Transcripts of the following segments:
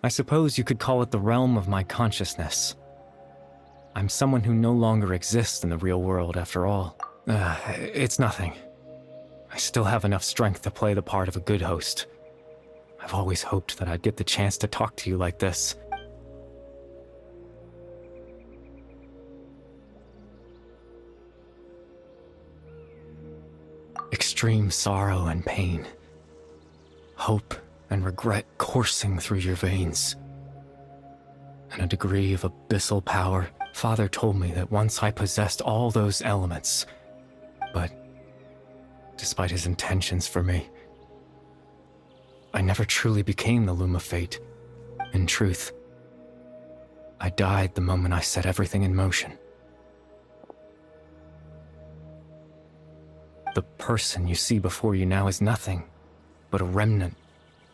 I suppose you could call it the realm of my consciousness. I'm someone who no longer exists in the real world after all. It's nothing. I still have enough strength to play the part of a good host. I've always hoped that I'd get the chance to talk to you like this. Extreme sorrow and pain. Hope and regret coursing through your veins. And a degree of abyssal power. Father told me that once I possessed all those elements, but despite his intentions for me, I never truly became the Loom of Fate. In truth, I died the moment I set everything in motion. The person you see before you now is nothing but a remnant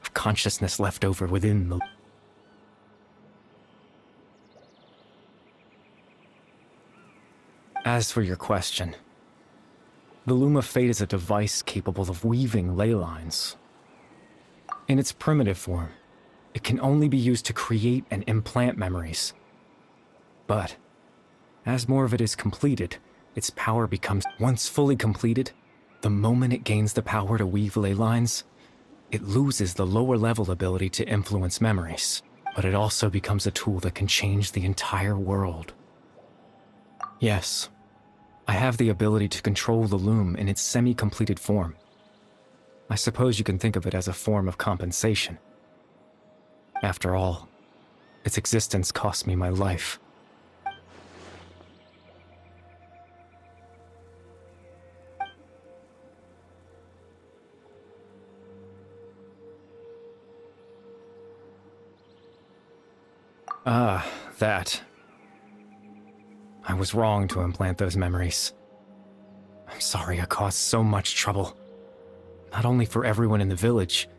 of consciousness left over within the... As for your question, the Loom of Fate is a device capable of weaving ley lines. In its primitive form, it can only be used to create and implant memories. But, as more of it is completed, its power becomes... Once fully completed, the moment it gains the power to weave ley lines, it loses the lower-level ability to influence memories, but it also becomes a tool that can change the entire world. Yes, I have the ability to control the loom in its semi-completed form. I suppose you can think of it as a form of compensation. After all, its existence cost me my life. Ah, that. I was wrong to implant those memories. I'm sorry I caused so much trouble. Not only for everyone in the village,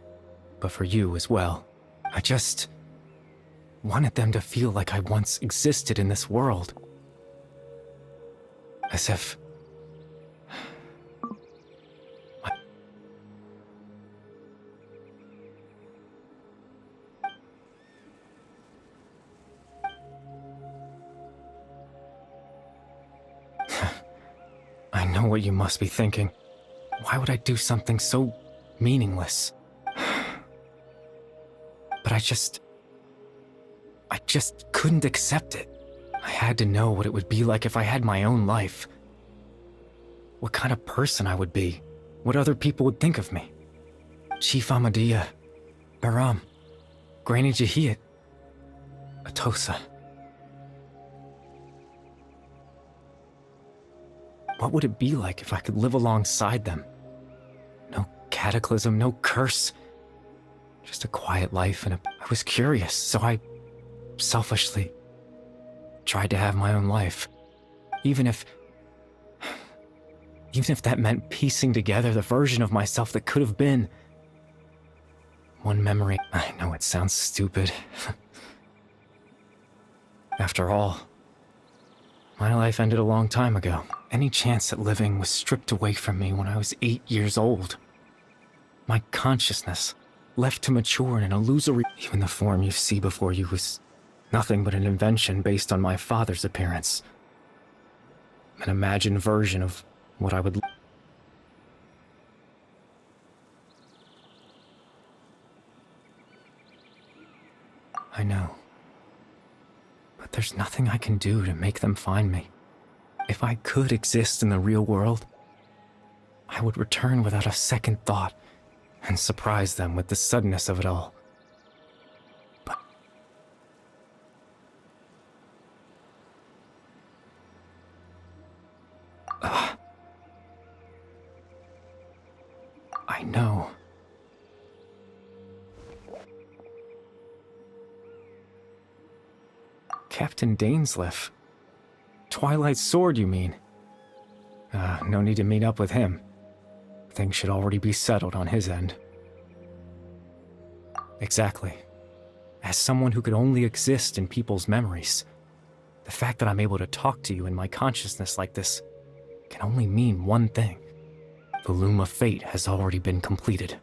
but for you as well. I just wanted them to feel like I once existed in this world. As if... I know what you must be thinking. Why would I do something so meaningless? But I just couldn't accept it. I had to know what it would be like if I had my own life. What kind of person I would be. What other people would think of me. Chief Ahmadiyya, Baram, Granny Jahiyat, Atosa. What would it be like if I could live alongside them? No cataclysm, no curse. Just a quiet life and I was curious, so I selfishly tried to have my own life. Even if that meant piecing together the version of myself that could have been. One memory. I know it sounds stupid. After all, my life ended a long time ago. Any chance at living was stripped away from me when I was 8 years old. My consciousness, left to mature in an illusory... Even the form you see before you was nothing but an invention based on my father's appearance. An imagined version of what I would... I know. But there's nothing I can do to make them find me. If I could exist in the real world, I would return without a second thought and surprise them with the suddenness of it all. But I know. Captain Dainsleif. Twilight's sword, you mean? No need to meet up with him. Things should already be settled on his end. Exactly. As someone who could only exist in people's memories, the fact that I'm able to talk to you in my consciousness like this can only mean one thing. The loom of fate has already been completed.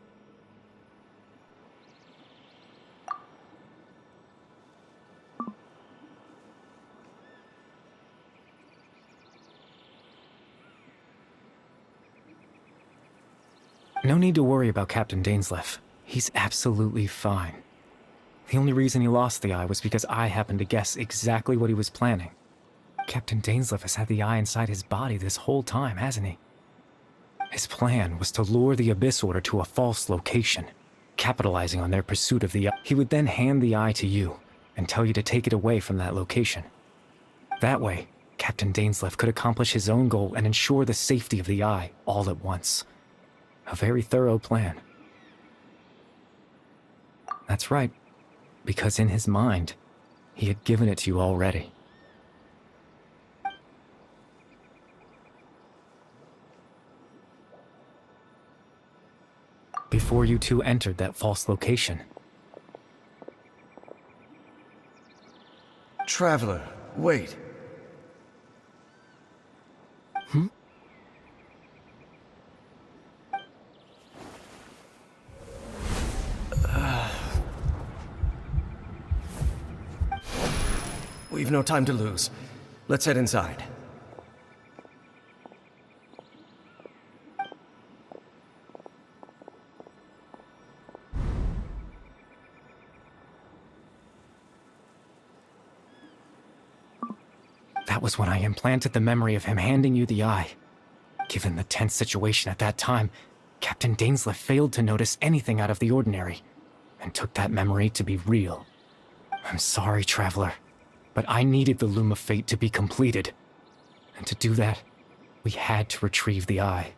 No need to worry about Captain Dainsleif. He's absolutely fine. The only reason he lost the eye was because I happened to guess exactly what he was planning. Captain Dainsleif has had the eye inside his body this whole time, hasn't he? His plan was to lure the Abyss Order to a false location, capitalizing on their pursuit of the eye. He would then hand the eye to you and tell you to take it away from that location. That way, Captain Dainsleif could accomplish his own goal and ensure the safety of the eye all at once. A very thorough plan. That's right, because in his mind, he had given it to you already. Before you two entered that false location. Traveler, wait. We've no time to lose. Let's head inside. That was when I implanted the memory of him handing you the eye. Given the tense situation at that time, Captain Dainsleif failed to notice anything out of the ordinary, and took that memory to be real. I'm sorry, Traveler, but I needed the Loom of Fate to be completed. And to do that, we had to retrieve the eye.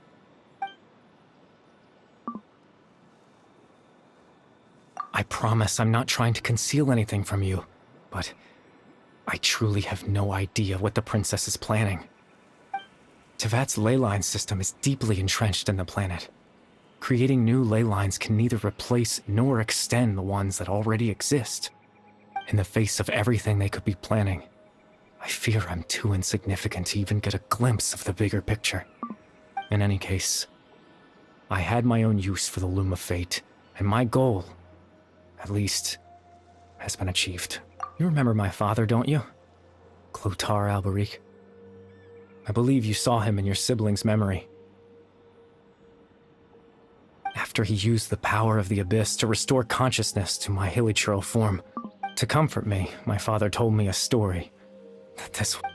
I promise I'm not trying to conceal anything from you, but I truly have no idea what the princess is planning. Tevat's ley line system is deeply entrenched in the planet. Creating new ley lines can neither replace nor extend the ones that already exist. In the face of everything they could be planning, I fear I'm too insignificant to even get a glimpse of the bigger picture. In any case, I had my own use for the Loom of Fate, and my goal, at least, has been achieved. You remember my father, don't you? Clotar Alberic. I believe you saw him in your sibling's memory. After he used the power of the Abyss to restore consciousness to my hilichurl form, to comfort me, my father told me a story.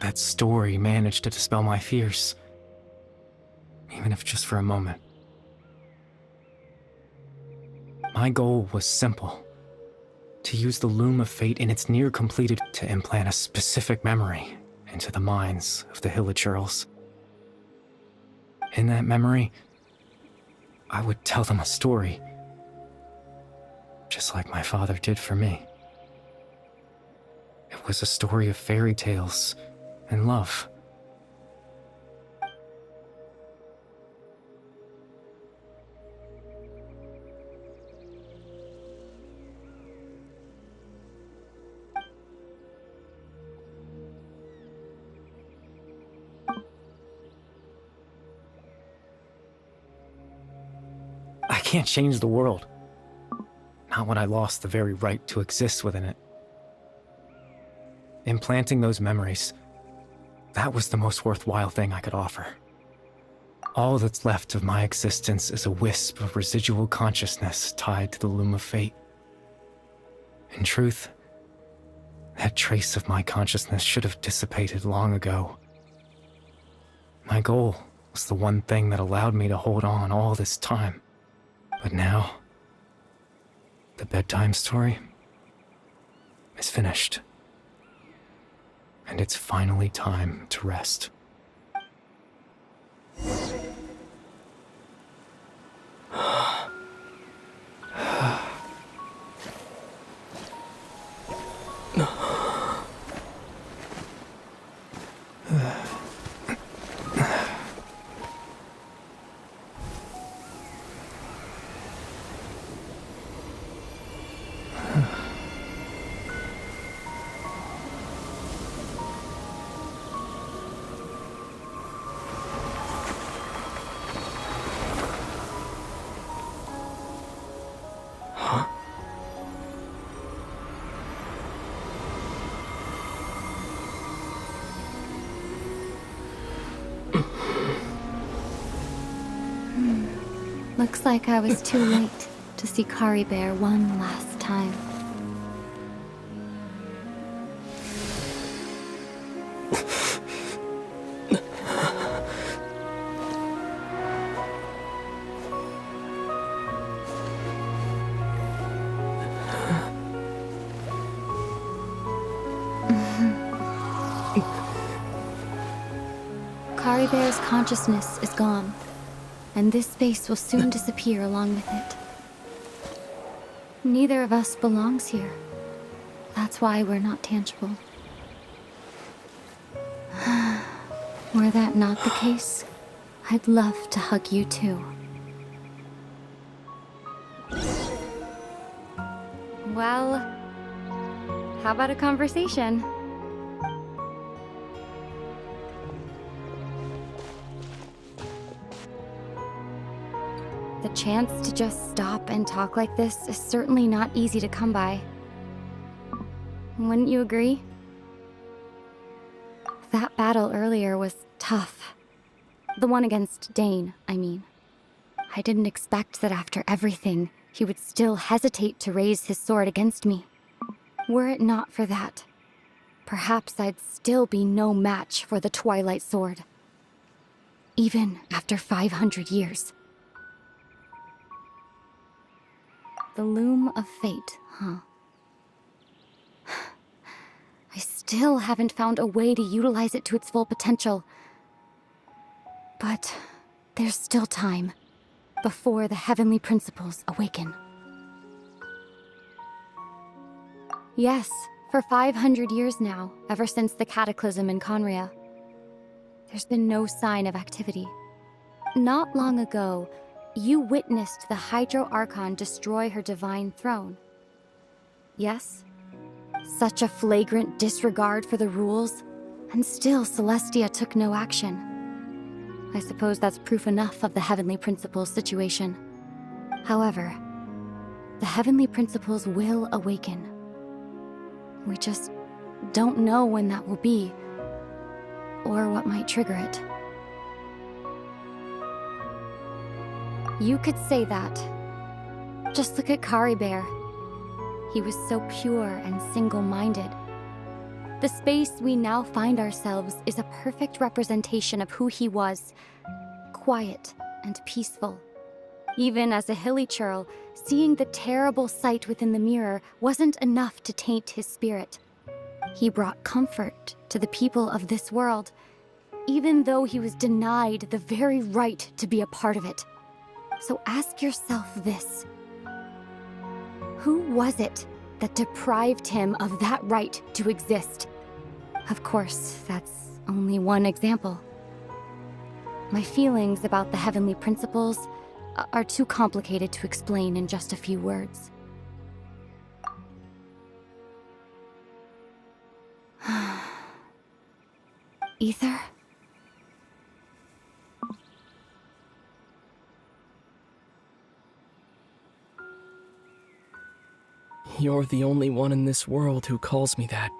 That story managed to dispel my fears. Even if just for a moment. My goal was simple. To use the Loom of Fate in its near-completed to implant a specific memory into the minds of the hilichurls. In that memory, I would tell them a story, just like my father did for me. It was a story of fairy tales and love. I can't change the world. Not when I lost the very right to exist within it. Implanting those memories, that was the most worthwhile thing I could offer. All that's left of my existence is a wisp of residual consciousness tied to the Loom of Fate. In truth, That trace of my consciousness should have dissipated long ago. My goal was the one thing that allowed me to hold on all this time. But now, the bedtime story is finished. And it's finally time to rest. Looks like I was too late to see Kari Bear one last time. Kari Bear's consciousness is gone, and this space will soon disappear along with it. Neither of us belongs here. That's why we're not tangible. Were that not the case, I'd love to hug you too. Well, how about a conversation? The chance to just stop and talk like this is certainly not easy to come by. Wouldn't you agree? That battle earlier was tough. The one against Dane, I mean. I didn't expect that after everything, he would still hesitate to raise his sword against me. Were it not for that, perhaps I'd still be no match for the Twilight Sword. Even after 500 years. The loom of fate, huh? I still haven't found a way to utilize it to its full potential. But there's still time before the heavenly principles awaken. Yes, for 500 years now, ever since the cataclysm in Conria, there's been no sign of activity. Not long ago, you witnessed the Hydro Archon destroy her divine throne. Yes? Such a flagrant disregard for the rules, and still Celestia took no action. I suppose that's proof enough of the Heavenly Principles situation. However, the Heavenly Principles will awaken. We just don't know when that will be, or what might trigger it. You could say that. Just look at Kari Bear. He was so pure and single-minded. The space we now find ourselves is a perfect representation of who he was. Quiet and peaceful. Even as a hilly churl, seeing the terrible sight within the mirror wasn't enough to taint his spirit. He brought comfort to the people of this world, even though he was denied the very right to be a part of it. So ask yourself this. Who was it that deprived him of that right to exist? Of course, that's only one example. My feelings about the heavenly principles are too complicated to explain in just a few words. Aether? You're the only one in this world who calls me that.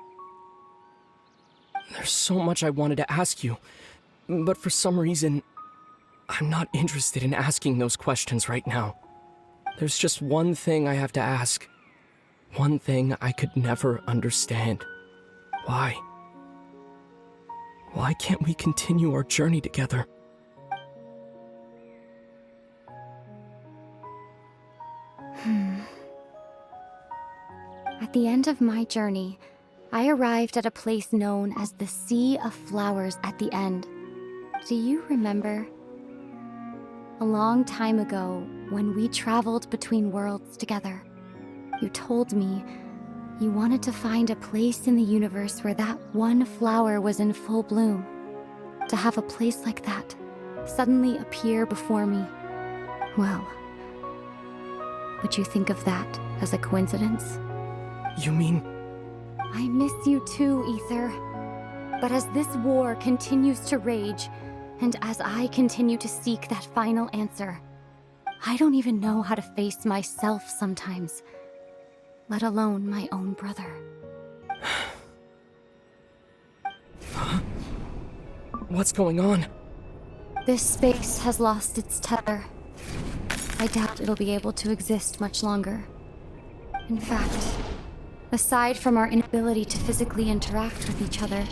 There's so much I wanted to ask you, but for some reason, I'm not interested in asking those questions right now. There's just one thing I have to ask. One thing I could never understand. Why? Why can't we continue our journey together? At the end of my journey, I arrived at a place known as the Sea of Flowers at the end. Do you remember? A long time ago, when we traveled between worlds together, you told me you wanted to find a place in the universe where that one flower was in full bloom. To have a place like that suddenly appear before me. Well, would you think of that as a coincidence? You mean... I miss you too, Aether. But as this war continues to rage, and as I continue to seek that final answer, I don't even know how to face myself sometimes, let alone my own brother. What's going on? This space has lost its tether. I doubt it'll be able to exist much longer. In fact, aside from our inability to physically interact with each other,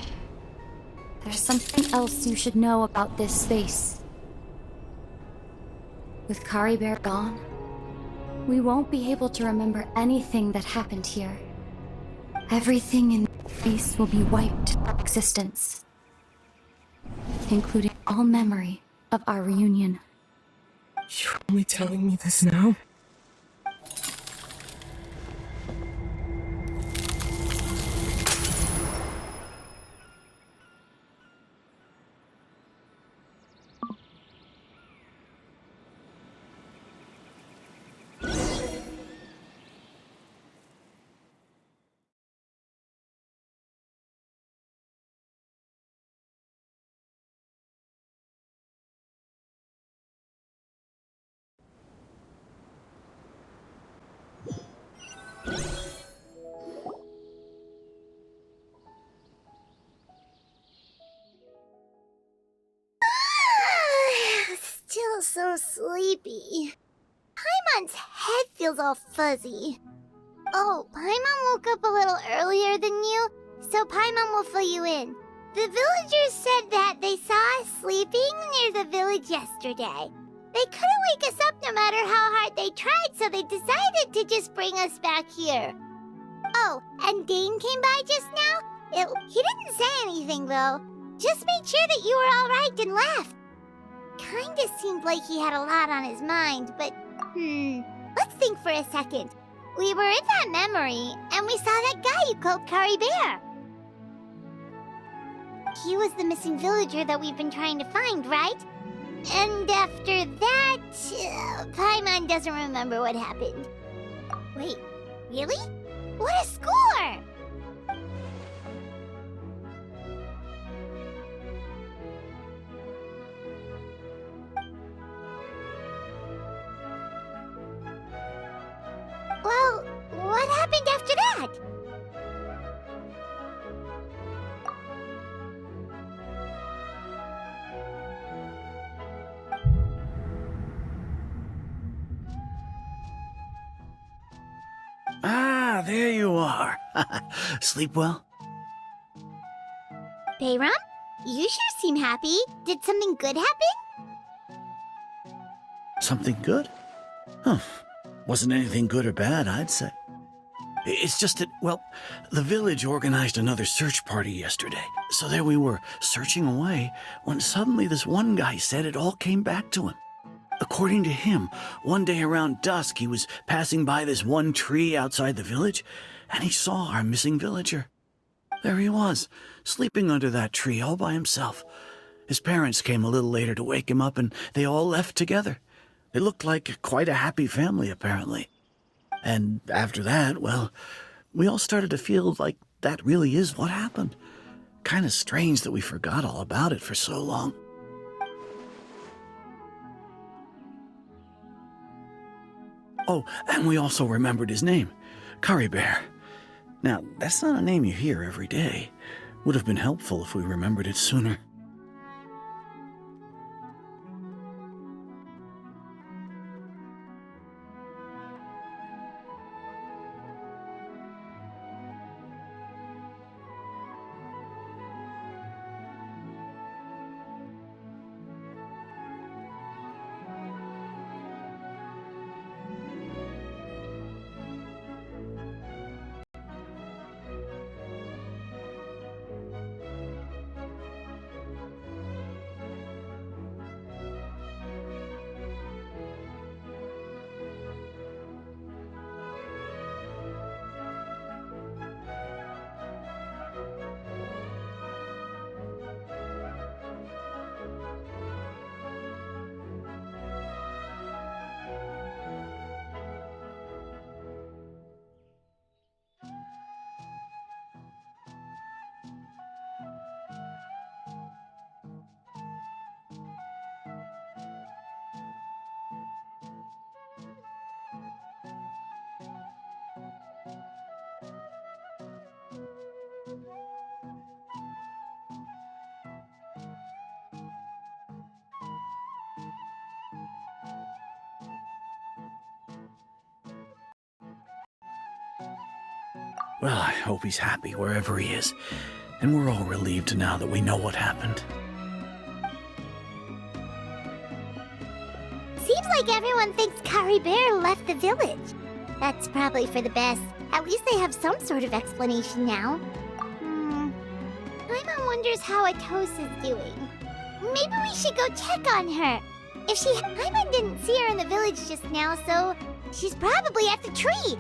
there's something else you should know about this space. With Kari Bear gone, we won't be able to remember anything that happened here. Everything in this space will be wiped from existence, including all memory of our reunion. You're only telling me this now? Still so sleepy. Paimon's head feels all fuzzy. Oh, Paimon woke up a little earlier than you, so Paimon will fill you in. The villagers said that they saw us sleeping near the village yesterday. They couldn't wake us up no matter how hard they tried, so they decided to just bring us back here. Oh, and Dane came by just now. He didn't say anything, though. Just made sure that you were all right and left. Kinda seemed like he had a lot on his mind, but, let's think for a second. We were in that memory, and we saw that guy you called Kari Bear. He was the missing villager that we've been trying to find, right? And after that, Paimon doesn't remember what happened. Wait, really? What a score! Well, what happened after that? Ah, there you are. Sleep well? Bayram? You sure seem happy. Did something good happen? Something good? Huh. Wasn't anything good or bad, I'd say. It's just that, well, the village organized another search party yesterday. So there we were, searching away, when suddenly this one guy said it all came back to him. According to him, one day around dusk, he was passing by this one tree outside the village, and he saw our missing villager. There he was, sleeping under that tree all by himself. His parents came a little later to wake him up, and they all left together. It looked like quite a happy family, apparently. And after that, well, we all started to feel like that really is what happened. Kind of strange that we forgot all about it for so long. Oh, and we also remembered his name, Kari Bear. Now, that's not a name you hear every day. Would have been helpful if we remembered it sooner. Well, I hope he's happy wherever he is. And we're all relieved now that we know what happened. Seems like everyone thinks Kari Bear left the village. That's probably for the best. At least they have some sort of explanation now. Paimon wonders how Atos is doing. Maybe we should go check on her. Paimon didn't see her in the village just now, so she's probably at the tree.